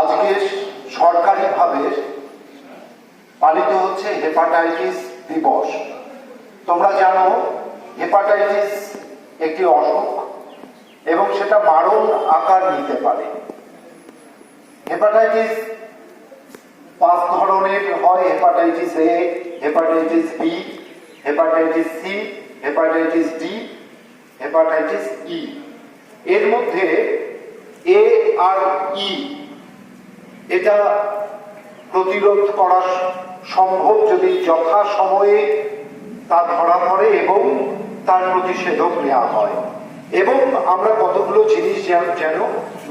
আজকে সরকারিভাবে পালিত হচ্ছে হেপাটাইটিস দিবস। তোমরা জানো হেপাটাইটিস একটি অসুখ এবং সেটা মারণ আকার নিতে পারে। হেপাটাইটিস 5 ধরনের হয়: hepatitis A, hepatitis B, hepatitis C, hepatitis D, hepatitis E. এর মধ্যে এ আর ই এটা প্রতিরোধ করা সম্ভব যদি যথাসময়ে তা ধরা পড়ে এবং তার প্রতিষেধক নেওয়া হয়। এবং আমরা কতগুলো জিনিস যেন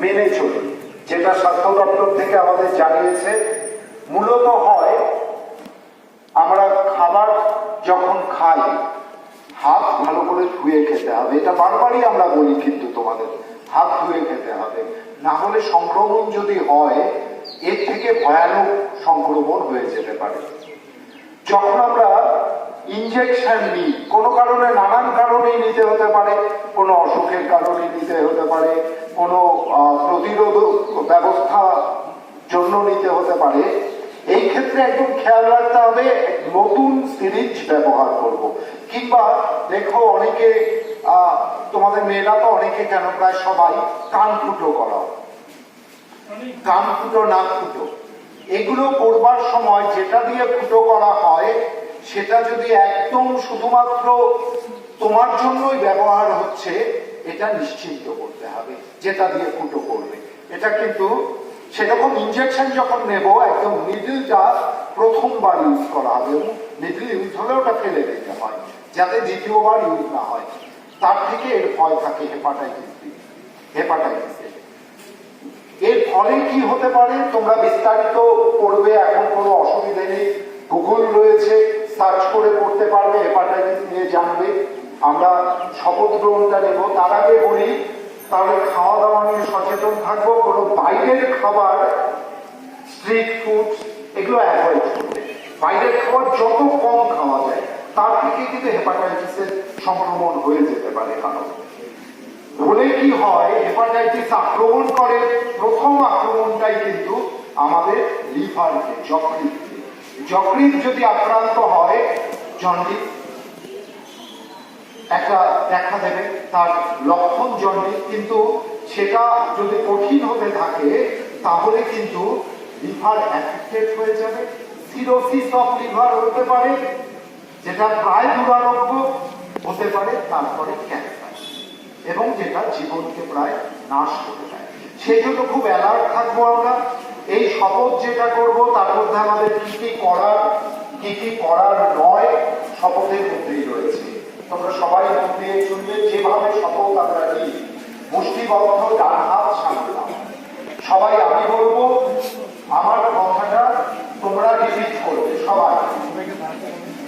মেনে চলি, যেটা স্বাস্থ্য দপ্তর থেকে আমাদের জানিয়েছে। মূলত হয় আমরা খাবার যখন খাই হাত ভালো করে ধুয়ে খেতে হবে। এটা বারবারই আমরা বলি, কিন্তু তোমাদের হাত ধুয়ে খেতে হবে, না হলে সংক্রমণ যদি হয় এর থেকে ভয়ানক সংক্রমণ হয়ে যেতে পারে। যখন আমরা ইনজেকশন নিই, কোনো কারণে, নানান কারণেই নিতে হতে পারে, কোনো অসুখের কারণে নিতে হতে পারে, কোনো প্রতিরোধক ব্যবস্থা জন্য নিতে হতে পারে, এই ক্ষেত্রে একদম খেয়াল রাখতে হবে নতুন সিরিঞ্জ ব্যবহার করব। কিংবা দেখো অনেকে, তোমাদের মেয়েরা তো অনেকে, কেন প্রায় সবাই কান ফুটো করা, কান ফুটো, নাক ফুটো, এগুলো করবার সময় যেটা দিয়ে ফুটো করা হয় সেটা যদি একদম শুধুমাত্র তোমার জন্যই ব্যবহার হচ্ছে, এটা নিশ্চিন্ত করতে হবে যেটা দিয়ে ফুটো করবে। এটা কিন্তু সেরকম ইনজেকশন যখন নেব একদম নিডলটা প্রথমবার ইউজ করা হবে, এবং নিডল ইউজ হলে ওটা ফেলে দিতে হয় যাতে দ্বিতীয়বার ইউজ না হয়। তার থেকে এর ভয় থাকে হেপাটাইটিস। এর ফলে কি হতে পারে তোমরা বিস্তারিত পড়বে, এখন কোনো অসুবিধা নেই, গুগল রয়েছে, সার্চ করে পড়তে পারবে, হেপাটাইটিস নিয়ে জানবে। আমরা শপথ গ্রহণটা নেব, তার আগে বলি তাহলে খাওয়া দাওয়া নিয়ে সচেতন থাকবো। কোনো বাইরের খাবার, স্ট্রিট ফুড, এগুলো অ্যাভয়েড করবে। বাইরের খাবার যত কম খাওয়া যায় তার থেকে কিন্তু হেপাটাইটিসের সংক্রমণ হয়ে যেতে পারে। কারণ হলে কি হয়, হেপাটাইটিস আক্রমণ করে, প্রথম আক্রমণটাই কিন্তু আমাদের লিভারকে, যকৃৎ যদি আক্রান্ত হয় জন্ডিস একটা দেখা দেবে, তার লক্ষণ জন্ডিস। কিন্তু সেটা যদি কঠিন হতে থাকে তাহলে কিন্তু লিভার অ্যাফেক্টেড হয়ে যাবে, সিরোসিস অফ লিভার হতে পারে, যেটা প্রায় দুরারোগ্য হতে পারে, তারপরে ক্যান্সার, এবং যেটা জীবনকে প্রায় নাশ করে দেয়। সেই জন্য খুব অ্যালার্ট থাকবো আমরা। এই শপথ যেটা করব তার মধ্যে আমাদের কি কি করার নয়, শপথের মধ্যেই রয়েছে। তোমরা সবাই মন দিয়ে শুনবে। যেভাবে শপথ আমরা নিই, মুষ্টিবদ্ধ ডান হাত সামনে নাও, সবাই আমি বলবো, আমার কথাটা তোমরা রিপিট করবে।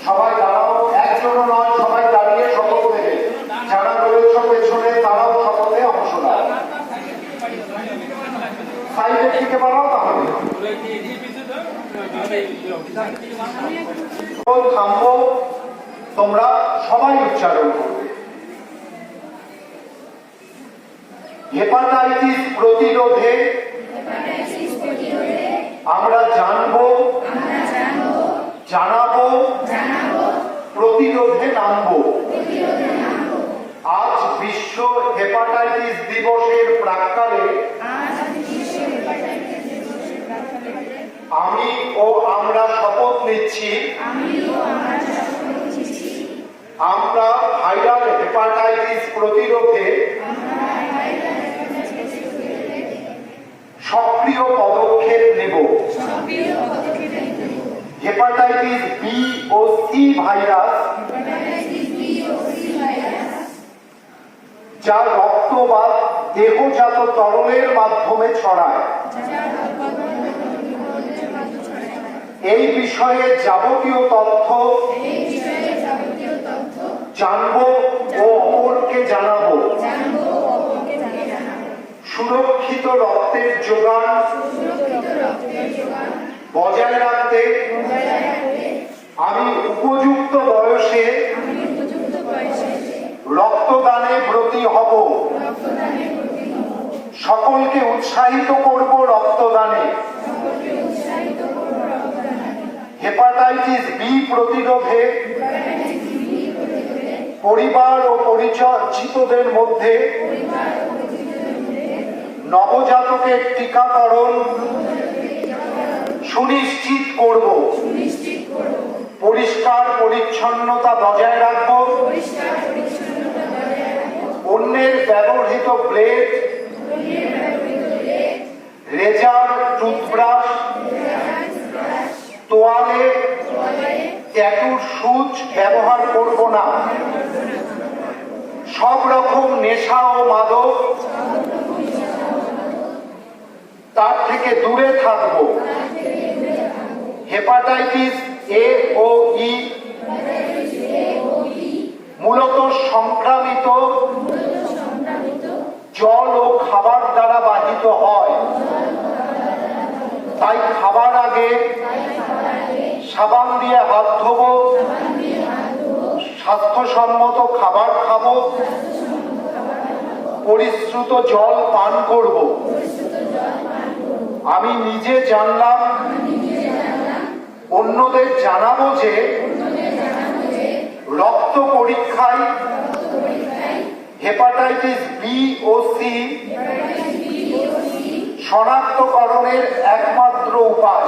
সবাই দাঁড়াও, একজনও নয়, সবাই দাঁড়িয়ে শপথ নেবে। যারা রয়েছে পেছনে তারাও শপথে অংশ নাও। সাইডের দিকে বাড়াও, তাহলে থামবো, তোমরা সবাই উচ্চারণ করবে। হেপাটাইটিস প্রতিরোধে আমরা জানাবো, প্রতিরোধে নামবো। আজ বিশ্ব হেপাটাইটিস দিবসের প্রাক্কালে আমি ও আমরা শপথ নিচ্ছি, আমরা ভাইরাল হেপাটাইটিস প্রতিরোধে সক্রিয় পদক্ষেপ নেব। হেপাটাইটিস বি ও সি ভাইরাস, যা রক্ত বা দেহজাত তরলের মাধ্যমে ছড়ায়, এই বিষয়ে যাবতীয় তথ্য জানবো ও অপরকে জানাবো। সুরক্ষিত রক্তের যোগান বজায় রাখতে আমি উপযুক্ত বয়সে রক্তদানে ব্রতী হব। সকলকে উৎসাহিত করব রক্তদানে। হেপাটাইটিস বি প্রতিরোধে পরিবার ও পরিচিতদের মধ্যে নবজাতকের টিকাকরণ সুনিশ্চিত করব। পরিষ্কার পরিচ্ছন্নতা বজায় রাখব। অন্যের ব্যবহৃত ব্লেড, রেজার, টুথব্রাশ, তোয়ালে, ট্যাটুর সূচ ব্যবহার করব না। সব রকম নেশা ও মাদক তার থেকে দূরে থাকব। হেপাটাইটিস এ ও ই মূলত সংক্রামিত জল ও খাবার দ্বারা বাহিত হয়। তাই খাবার আগে সাবান দিয়ে হাত ধোবো, স্বাস্থ্যসম্মত খাবার খাবো, পরিশ্রুত জল পান করব। আমি নিজে জানলাম, অন্যদের জানাবো যে রক্ত পরীক্ষায় হেপাটাইটিস বি ও সি শনাক্তকরণের একমাত্র উপায়।